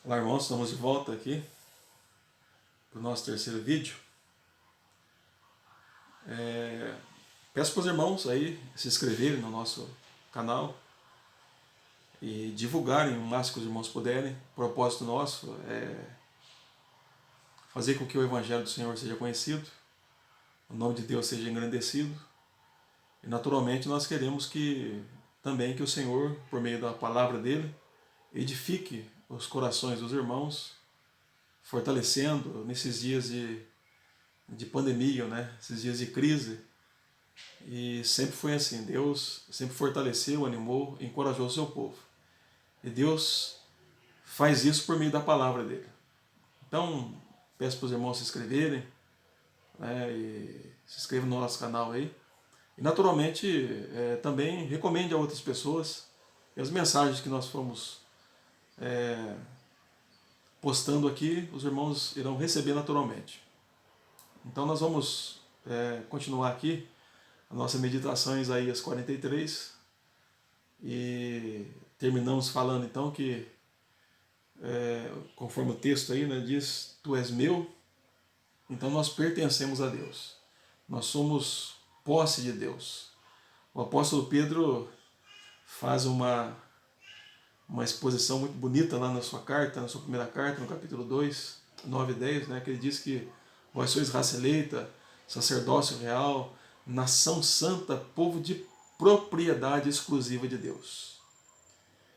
Olá, irmãos, estamos de volta aqui para o nosso terceiro vídeo. Peço para os irmãos aí se inscreverem no nosso canal e divulgarem o máximo que os irmãos puderem. O propósito nosso é fazer com que o Evangelho do Senhor seja conhecido, o nome de Deus seja engrandecido e naturalmente nós queremos também que o Senhor, por meio da palavra dele, edifique os corações dos irmãos, fortalecendo nesses dias de pandemia, né? Esses dias de crise. E sempre foi assim, Deus sempre fortaleceu, animou, encorajou o seu povo. E Deus faz isso por meio da palavra dele. Então, peço para os irmãos se inscreverem, né, e se inscrevam no nosso canal aí. E naturalmente também recomende a outras pessoas. E as mensagens que nós fomos postando aqui, os irmãos irão receber naturalmente. Então nós vamos continuar aqui a nossa meditação em Isaías 43 e terminamos falando então que, conforme o texto aí, né, diz: Tu és meu, então nós pertencemos a Deus, nós somos posse de Deus. O apóstolo Pedro faz uma exposição muito bonita lá na sua carta, na sua primeira carta, no capítulo 2, 9 e 10, né, que ele diz que vós sois raça eleita, sacerdócio real, nação santa, povo de propriedade exclusiva de Deus.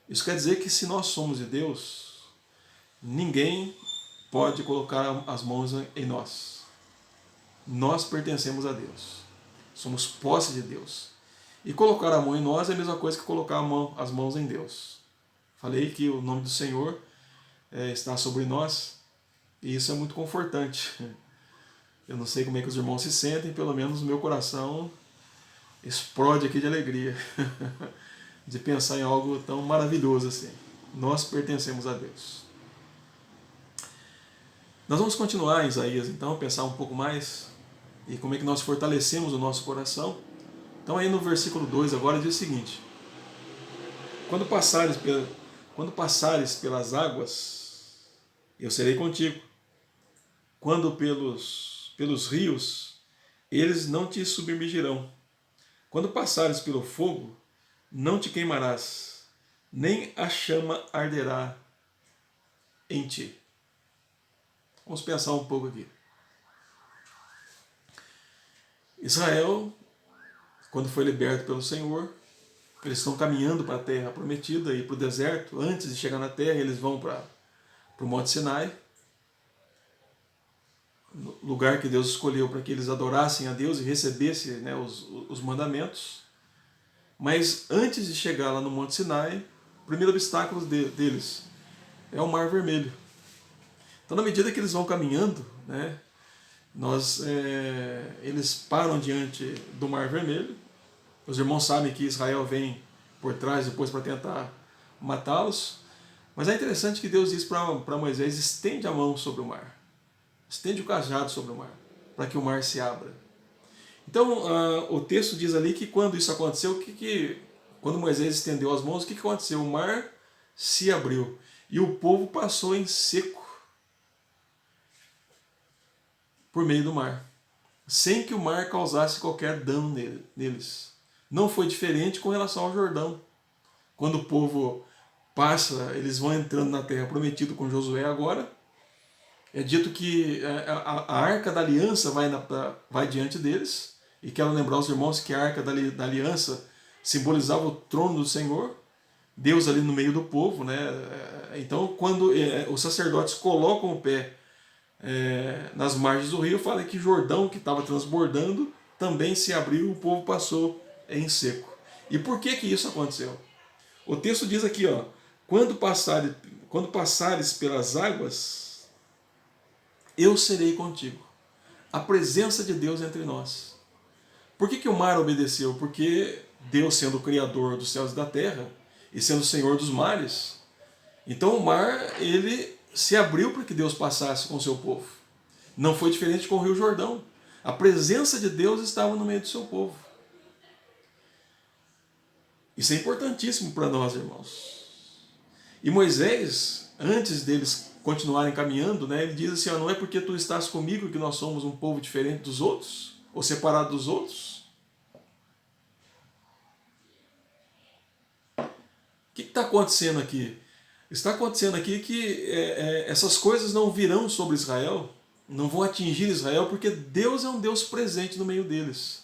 Isso quer dizer que se nós somos de Deus, ninguém pode colocar as mãos em nós. Nós pertencemos a Deus. Somos posse de Deus. E colocar a mão em nós é a mesma coisa que colocar as mãos em Deus. Falei que o nome do Senhor está sobre nós e isso é muito confortante. Eu não sei como é que os irmãos se sentem, pelo menos o meu coração explode aqui de alegria de pensar em algo tão maravilhoso assim. Nós pertencemos a Deus. Nós vamos continuar em Isaías, então, pensar um pouco mais e como é que nós fortalecemos o nosso coração. Então aí no versículo 2 agora diz o seguinte: Quando passares pelas águas, eu serei contigo. Quando pelos rios, eles não te submergirão. Quando passares pelo fogo, não te queimarás, nem a chama arderá em ti. Vamos pensar um pouco aqui. Israel, quando foi liberto pelo Senhor, eles estão caminhando para a terra prometida e para o deserto. Antes de chegar na terra, eles vão para o Monte Sinai, lugar que Deus escolheu para que eles adorassem a Deus e recebessem, né, os mandamentos. Mas antes de chegar lá no Monte Sinai, o primeiro obstáculo deles é o Mar Vermelho. Então, na medida que eles vão caminhando, né, eles param diante do Mar Vermelho. Os irmãos sabem que Israel vem por trás depois para tentar matá-los. Mas é interessante que Deus diz para Moisés: estende a mão sobre o mar. Estende o cajado sobre o mar, para que o mar se abra. Então, o texto diz ali que quando isso aconteceu, quando Moisés estendeu as mãos, o que aconteceu? O mar se abriu e o povo passou em seco por meio do mar, sem que o mar causasse qualquer dano neles. Não foi diferente com relação ao Jordão. Quando o povo passa, eles vão entrando na terra prometida com Josué agora. É dito que a arca da aliança vai diante deles. E quero lembrar os irmãos que a arca da aliança simbolizava o trono do Senhor, Deus ali no meio do povo, né? Então, quando os sacerdotes colocam o pé nas margens do rio, fala que Jordão, que estava transbordando, também se abriu e o povo passou em seco. E por que isso aconteceu? O texto diz aqui, ó: quando passares pelas águas, eu serei contigo. A presença de Deus entre nós. Por que o mar obedeceu? Porque Deus, sendo o Criador dos céus e da terra, e sendo o Senhor dos mares, então o mar, ele se abriu para que Deus passasse com o seu povo. Não foi diferente com o Rio Jordão. A presença de Deus estava no meio do seu povo. Isso é importantíssimo para nós, irmãos. E Moisés, antes deles continuarem caminhando, né, ele diz assim, ó, não é porque tu estás comigo que nós somos um povo diferente dos outros, ou separado dos outros. O que está acontecendo aqui? Está acontecendo aqui que essas coisas não virão sobre Israel, não vão atingir Israel, porque Deus é um Deus presente no meio deles.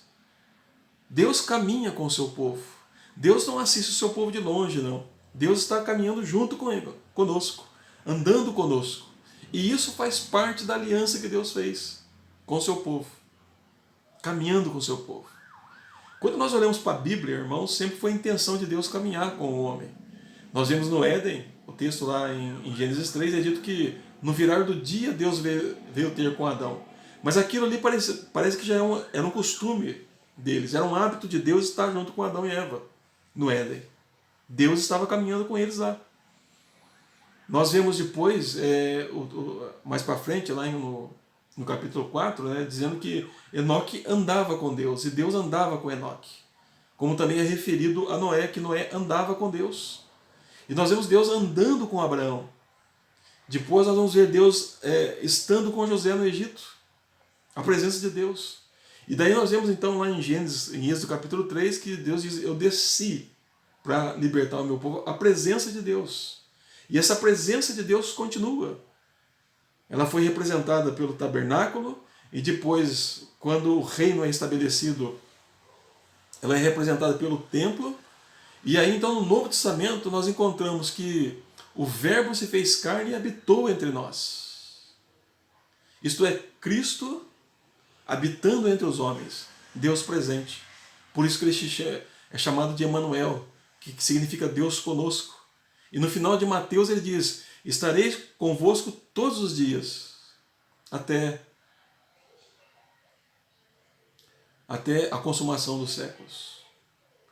Deus caminha com o seu povo. Deus não assiste o seu povo de longe, não. Deus está caminhando junto conosco, andando conosco. E isso faz parte da aliança que Deus fez com o seu povo, caminhando com o seu povo. Quando nós olhamos para a Bíblia, irmãos, sempre foi a intenção de Deus caminhar com o homem. Nós vemos no Éden, o texto lá em Gênesis 3, é dito que no virar do dia Deus veio ter com Adão. Mas aquilo ali parece que já era um costume deles, era um hábito de Deus estar junto com Adão e Eva no Éden. Deus estava caminhando com eles lá. Nós vemos depois, mais para frente, lá no capítulo 4, né, dizendo que Enoque andava com Deus, e Deus andava com Enoque. Como também é referido a Noé, que Noé andava com Deus. E nós vemos Deus andando com Abraão. Depois nós vamos ver Deus estando com José no Egito. A presença de Deus. E daí nós vemos então lá em Gênesis, em Êxodo capítulo 3, que Deus diz, eu desci para libertar o meu povo, a presença de Deus. E essa presença de Deus continua. Ela foi representada pelo tabernáculo, e depois, quando o reino é estabelecido, ela é representada pelo templo. E aí então no Novo Testamento nós encontramos que o Verbo se fez carne e habitou entre nós. Isto é, Cristo habitando entre os homens, Deus presente. Por isso que ele é chamado de Emanuel, que significa Deus conosco. E no final de Mateus ele diz, estarei convosco todos os dias, até a consumação dos séculos.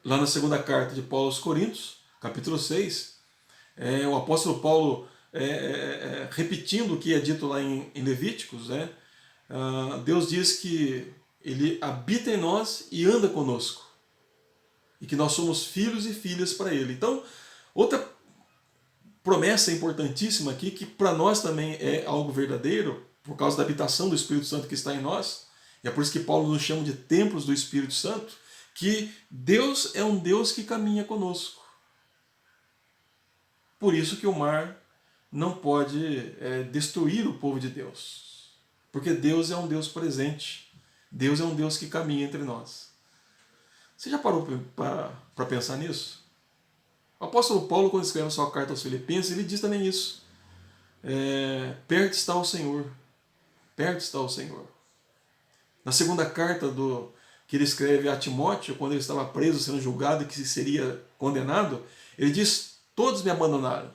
Lá na segunda carta de Paulo aos Coríntios, capítulo 6, o apóstolo Paulo, repetindo o que é dito lá em Levíticos, né, Deus diz que ele habita em nós e anda conosco. E que nós somos filhos e filhas para ele. Então, outra promessa importantíssima aqui, que para nós também é algo verdadeiro, por causa da habitação do Espírito Santo que está em nós, e é por isso que Paulo nos chama de templos do Espírito Santo, que Deus é um Deus que caminha conosco. Por isso que o mar não pode destruir o povo de Deus. Porque Deus é um Deus presente. Deus é um Deus que caminha entre nós. Você já parou para pensar nisso? O apóstolo Paulo, quando escreve a sua carta aos Filipenses, ele diz também isso. Perto está o Senhor. Perto está o Senhor. Na segunda carta que ele escreve a Timóteo, quando ele estava preso, sendo julgado e que seria condenado, ele diz, todos me abandonaram,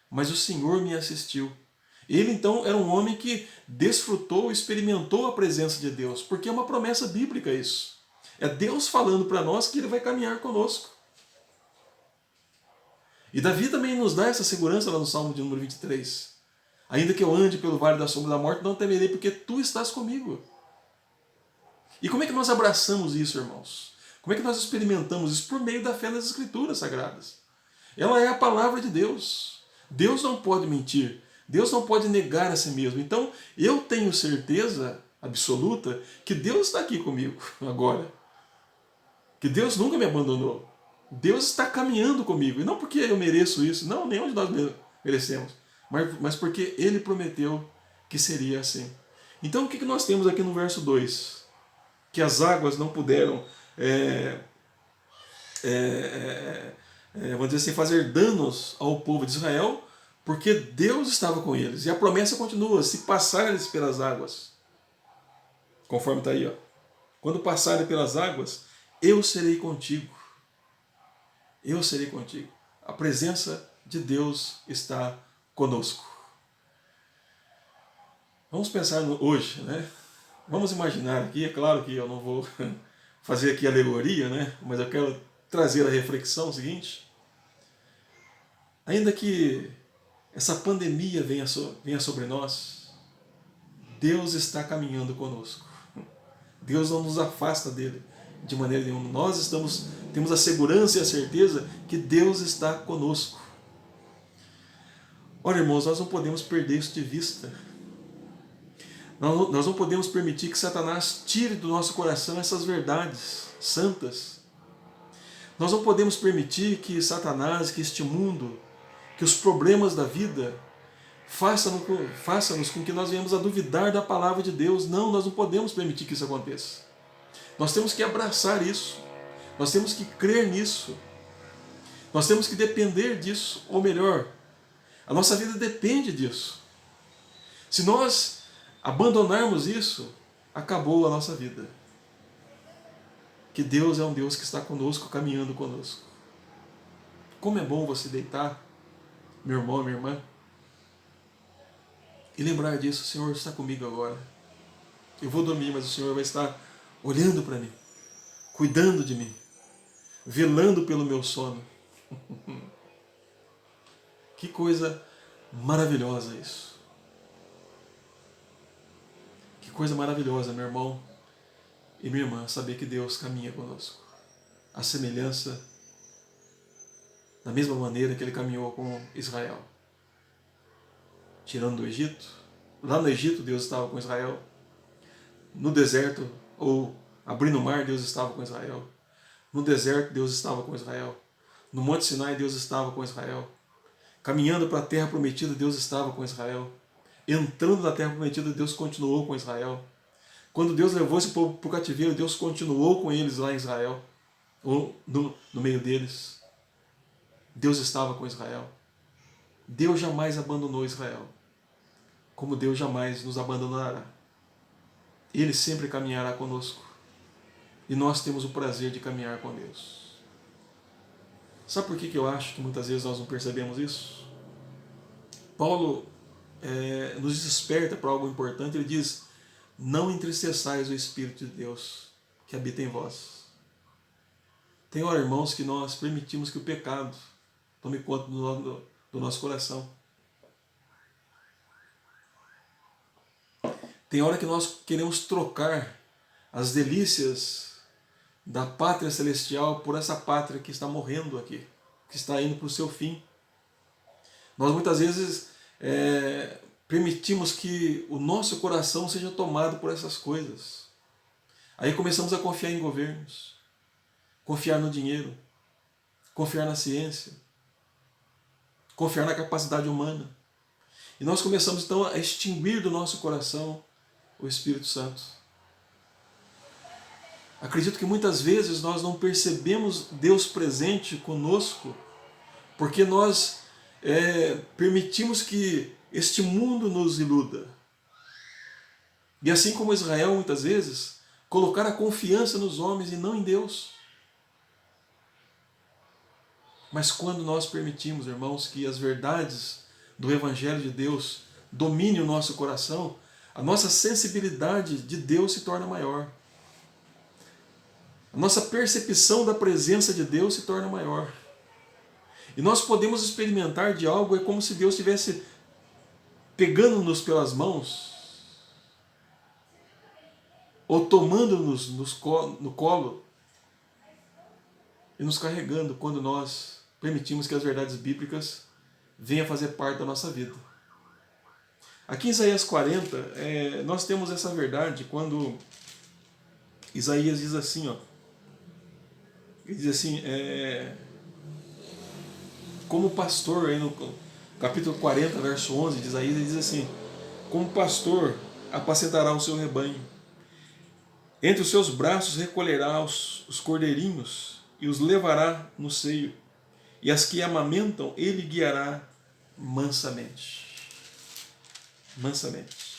mas o Senhor me assistiu. Ele então era um homem que desfrutou, experimentou a presença de Deus, porque é uma promessa bíblica isso. É Deus falando para nós que ele vai caminhar conosco. E Davi também nos dá essa segurança lá no Salmo de número 23. Ainda que eu ande pelo vale da sombra da morte, não temerei, porque tu estás comigo. E como é que nós abraçamos isso, irmãos? Como é que nós experimentamos isso? Por meio da fé nas Escrituras Sagradas. Ela é a palavra de Deus. Deus não pode mentir. Deus não pode negar a si mesmo. Então, eu tenho certeza absoluta que Deus está aqui comigo agora. Que Deus nunca me abandonou. Deus está caminhando comigo. E não porque eu mereço isso. Não, nenhum de nós merecemos. Mas porque Ele prometeu que seria assim. Então, o que nós temos aqui no verso 2? Que as águas não puderam, vamos dizer assim, fazer danos ao povo de Israel, porque Deus estava com eles. E a promessa continua, se passares pelas águas, conforme está aí, ó, quando passarem pelas águas, eu serei contigo. Eu serei contigo. A presença de Deus está conosco. Vamos pensar hoje, né? Vamos imaginar aqui, é claro que eu não vou fazer aqui alegoria, né? Mas eu quero trazer a reflexão seguinte. Ainda que essa pandemia venha sobre nós, Deus está caminhando conosco. Deus não nos afasta dele de maneira nenhuma. Nós temos a segurança e a certeza que Deus está conosco. Ora, irmãos, nós não podemos perder isso de vista. Nós não podemos permitir que Satanás tire do nosso coração essas verdades santas. Nós não podemos permitir que Satanás, que este mundo, que os problemas da vida façam-nos com que nós venhamos a duvidar da palavra de Deus. Não, nós não podemos permitir que isso aconteça. Nós temos que abraçar isso. Nós temos que crer nisso. Nós temos que depender disso. Ou melhor, a nossa vida depende disso. Se nós abandonarmos isso, acabou a nossa vida. Que Deus é um Deus que está conosco, caminhando conosco. Como é bom você deitar, meu irmão, minha irmã, e lembrar disso. O Senhor está comigo agora. Eu vou dormir, mas o Senhor vai estar olhando para mim, cuidando de mim, velando pelo meu sono. Que coisa maravilhosa isso. Que coisa maravilhosa, meu irmão e minha irmã, saber que Deus caminha conosco. A semelhança, da mesma maneira que Ele caminhou com Israel. Tirando do Egito. Lá no Egito Deus estava com Israel. No deserto, ou abrindo o mar, Deus estava com Israel. No deserto Deus estava com Israel. No Monte Sinai Deus estava com Israel. Caminhando para a terra prometida, Deus estava com Israel. Entrando na terra prometida, Deus continuou com Israel. Quando Deus levou esse povo para o cativeiro, Deus continuou com eles lá em Israel, ou no meio deles. Deus estava com Israel. Deus jamais abandonou Israel, como Deus jamais nos abandonará. Ele sempre caminhará conosco. E nós temos o prazer de caminhar com Deus. Sabe por que eu acho que muitas vezes nós não percebemos isso? Paulo nos desperta para algo importante. Ele diz: não entristeçais o Espírito de Deus que habita em vós. Tem hora, irmãos, que nós permitimos que o pecado tome conta do nosso coração. Tem hora que nós queremos trocar as delícias da pátria celestial por essa pátria que está morrendo aqui, que está indo para o seu fim. Nós muitas vezes permitimos que o nosso coração seja tomado por essas coisas. Aí começamos a confiar em governos, confiar no dinheiro, confiar na ciência, confiar na capacidade humana. E nós começamos então a extinguir do nosso coração o Espírito Santo. Acredito que muitas vezes nós não percebemos Deus presente conosco porque nós permitimos que este mundo nos iluda. E assim como Israel muitas vezes, colocar a confiança nos homens e não em Deus. Mas quando nós permitimos, irmãos, que as verdades do Evangelho de Deus dominem o nosso coração, a nossa sensibilidade de Deus se torna maior. A nossa percepção da presença de Deus se torna maior. E nós podemos experimentar de algo, é como se Deus estivesse pegando-nos pelas mãos, ou tomando-nos no colo, e nos carregando quando nós permitimos que as verdades bíblicas venham fazer parte da nossa vida. Aqui em Isaías 40, nós temos essa verdade quando Isaías diz assim, ele diz assim, como pastor, aí no capítulo 40, verso 11 de Isaías, ele diz assim: como pastor apacentará o seu rebanho, entre os seus braços recolherá os cordeirinhos e os levará no seio, e as que amamentam ele guiará mansamente. Mansamente.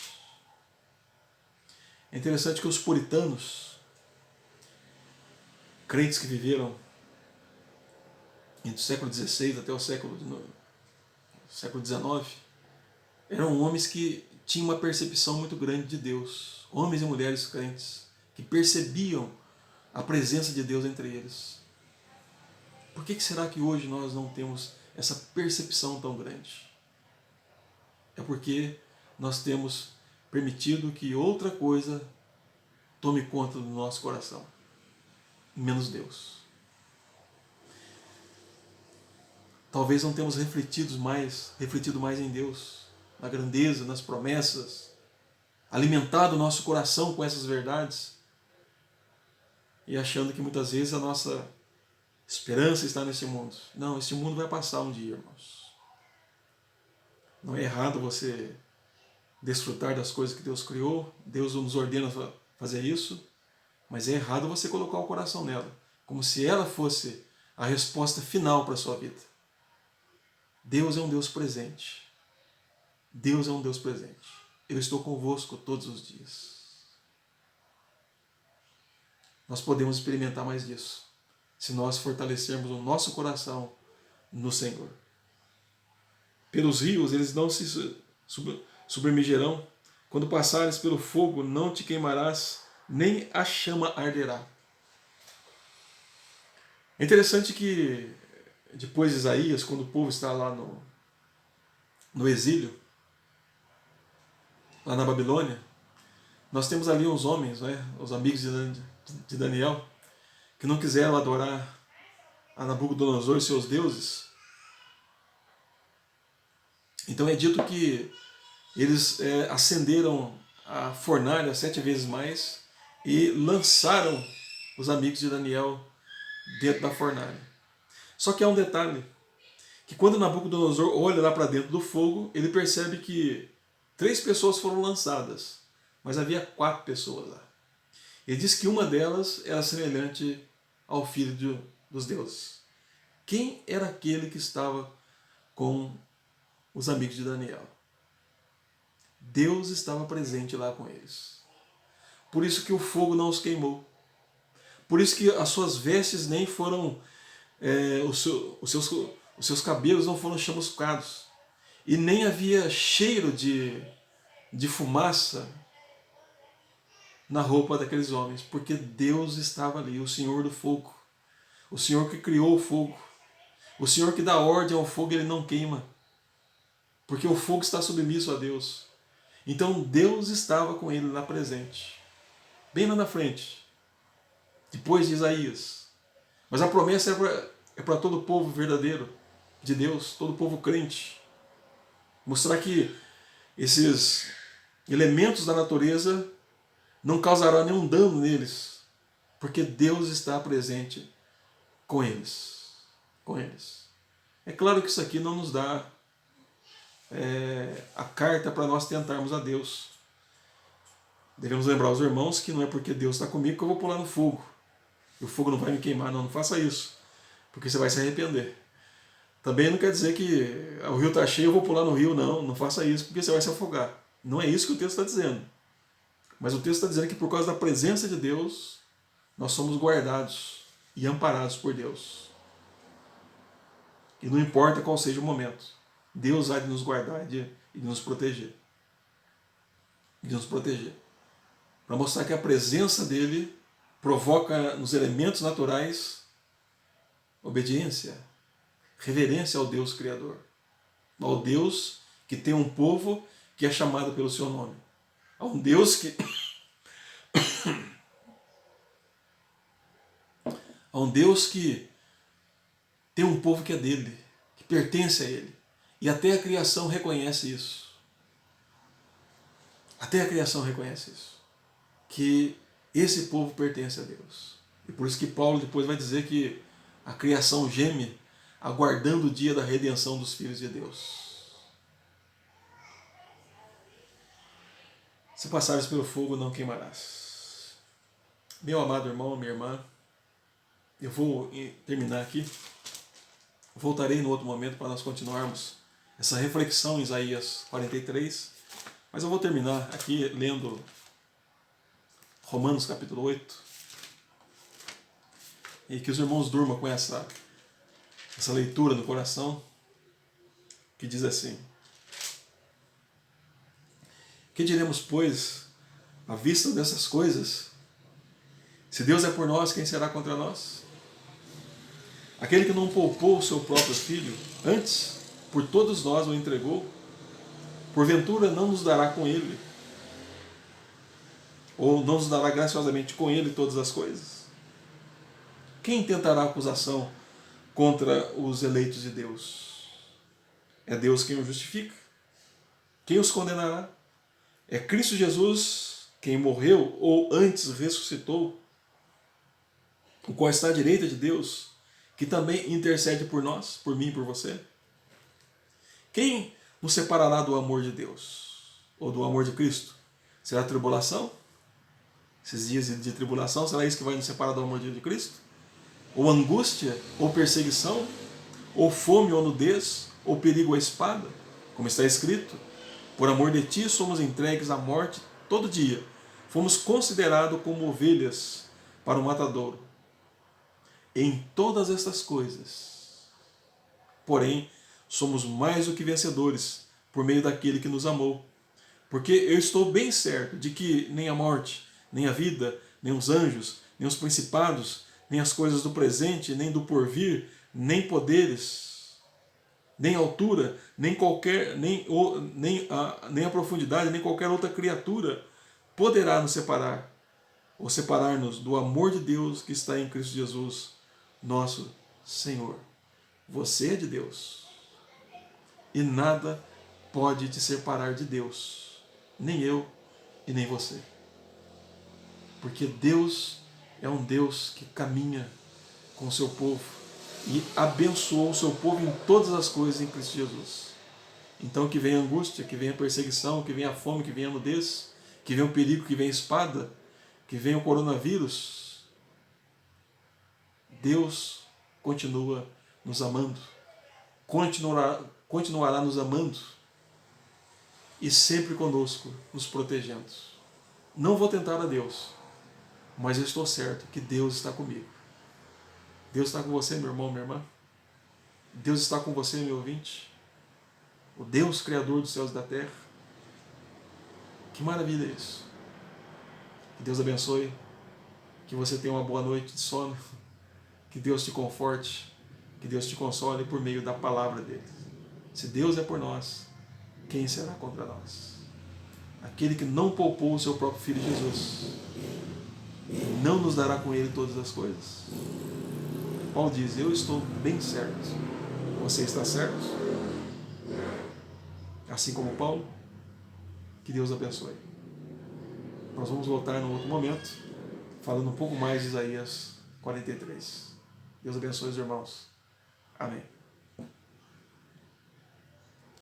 É interessante que os puritanos, crentes que viveram entre o século XVI até o século XIX, eram homens que tinham uma percepção muito grande de Deus. Homens e mulheres crentes que percebiam a presença de Deus entre eles. Por que será que hoje nós não temos essa percepção tão grande? É porque nós temos permitido que outra coisa tome conta do nosso coração, menos Deus. talvez não temos refletido mais em Deus, na grandeza, nas promessas, alimentado o nosso coração com essas verdades e achando que muitas vezes a nossa esperança está nesse mundo. Não, esse mundo vai passar um dia, irmãos. Não é errado você desfrutar das coisas que Deus criou, Deus nos ordena fazer isso, mas é errado você colocar o coração nela, como se ela fosse a resposta final para a sua vida. Deus é um Deus presente. Deus é um Deus presente. Eu estou convosco todos os dias. Nós podemos experimentar mais disso, se nós fortalecermos o nosso coração no Senhor. Pelos rios eles não se submergirão, quando passares pelo fogo não te queimarás, nem a chama arderá. É interessante que depois de Isaías, quando o povo está lá no exílio, lá na Babilônia, nós temos ali uns homens, né, os amigos de Daniel, que não quiseram adorar a Nabucodonosor e seus deuses. Então é dito que eles acenderam a fornalha 7 vezes mais e lançaram os amigos de Daniel dentro da fornalha. Só que há um detalhe, que quando Nabucodonosor olha lá para dentro do fogo, ele percebe que 3 pessoas foram lançadas, mas havia 4 pessoas lá. Ele diz que uma delas era semelhante ao filho dos deuses. Quem era aquele que estava com os amigos de Daniel? Deus estava presente lá com eles. Por isso que o fogo não os queimou. Por isso que as suas vestes nem foram, os seus cabelos não foram chamuscados. E nem havia cheiro de fumaça na roupa daqueles homens, porque Deus estava ali, o Senhor do fogo, o Senhor que criou o fogo, o Senhor que dá ordem ao fogo, ele não queima, porque o fogo está submisso a Deus. Então Deus estava com ele lá presente, bem lá na frente, depois de Isaías. Mas a promessa é para todo o povo verdadeiro de Deus, todo o povo crente. Mostrar que esses elementos da natureza não causarão nenhum dano neles, porque Deus está presente com eles. Com eles. É claro que isso aqui não nos dá a carta para nós tentarmos a Deus. Devemos lembrar os irmãos que não é porque Deus está comigo que eu vou pular no fogo. E o fogo não vai me queimar, não faça isso, porque você vai se arrepender. Também não quer dizer que o rio está cheio, eu vou pular no rio, não faça isso, porque você vai se afogar. Não é isso que o texto está dizendo. Mas o texto está dizendo que por causa da presença de Deus, nós somos guardados e amparados por Deus. E não importa qual seja o momento, Deus há de nos guardar e de nos proteger. De nos proteger. Para mostrar que a presença dele provoca nos elementos naturais obediência, reverência ao Deus Criador, ao Deus que tem um povo que é chamado pelo seu nome, a um Deus que tem um povo que é dele, que pertence a ele, e até a criação reconhece isso. Até a criação reconhece isso, que esse povo pertence a Deus. E por isso que Paulo depois vai dizer que a criação geme aguardando o dia da redenção dos filhos de Deus. Se passares pelo fogo, não queimarás. Meu amado irmão, minha irmã, eu vou terminar aqui. Voltarei no outro momento para nós continuarmos essa reflexão em Isaías 43. Mas eu vou terminar aqui lendo Romanos capítulo 8. E que os irmãos durmam com essa leitura no coração, que diz assim: que diremos, pois, à vista dessas coisas? Se Deus é por nós, quem será contra nós? Aquele que não poupou o seu próprio filho, antes, por todos nós o entregou, porventura não nos dará com ele, ou não nos dará graciosamente com ele todas as coisas? Quem tentará acusação contra os eleitos de Deus? É Deus quem os justifica. Quem os condenará? É Cristo Jesus quem morreu ou antes ressuscitou, o qual está à direita de Deus, que também intercede por nós, por mim e por você. Quem nos separará do amor de Deus? Ou do amor de Cristo? Será a tribulação? Esses dias de tribulação, será isso que vai nos separar do amor de Cristo? Ou angústia? Ou perseguição? Ou fome ou nudez? Ou perigo ou espada? Como está escrito, por amor de ti somos entregues à morte todo dia. Fomos considerados como ovelhas para o matadouro. Em todas estas coisas, porém, somos mais do que vencedores por meio daquele que nos amou. Porque eu estou bem certo de que nem a morte, nem a vida, nem os anjos, nem os principados, nem as coisas do presente, nem do porvir, nem poderes, nem altura, nem qualquer, nem a profundidade, nem qualquer outra criatura poderá nos separar ou separar-nos do amor de Deus que está em Cristo Jesus, nosso Senhor. Você é de Deus e nada pode te separar de Deus, nem eu e nem você, porque Deus é um Deus que caminha com o seu povo e abençoou o seu povo em todas as coisas em Cristo Jesus. Então que venha a angústia, que venha a perseguição, que venha a fome, que venha a nudez, que venha o perigo, que venha a espada, que venha o coronavírus, Deus continua nos amando, continuará nos amando e sempre conosco, nos protegendo. Não vou tentar a Deus, mas eu estou certo que Deus está comigo. Deus está com você, meu irmão, minha irmã. Deus está com você, meu ouvinte. O Deus Criador dos céus e da terra. Que maravilha é isso. Que Deus abençoe. Que você tenha uma boa noite de sono. Que Deus te conforte. Que Deus te console por meio da palavra dele. Se Deus é por nós, quem será contra nós? Aquele que não poupou o seu próprio Filho Jesus, não nos dará com ele todas as coisas? Paulo diz, eu estou bem certo. Você está certo? Assim como Paulo? Que Deus abençoe. Nós vamos voltar num outro momento, falando um pouco mais de Isaías 43. Deus abençoe os irmãos. Amém.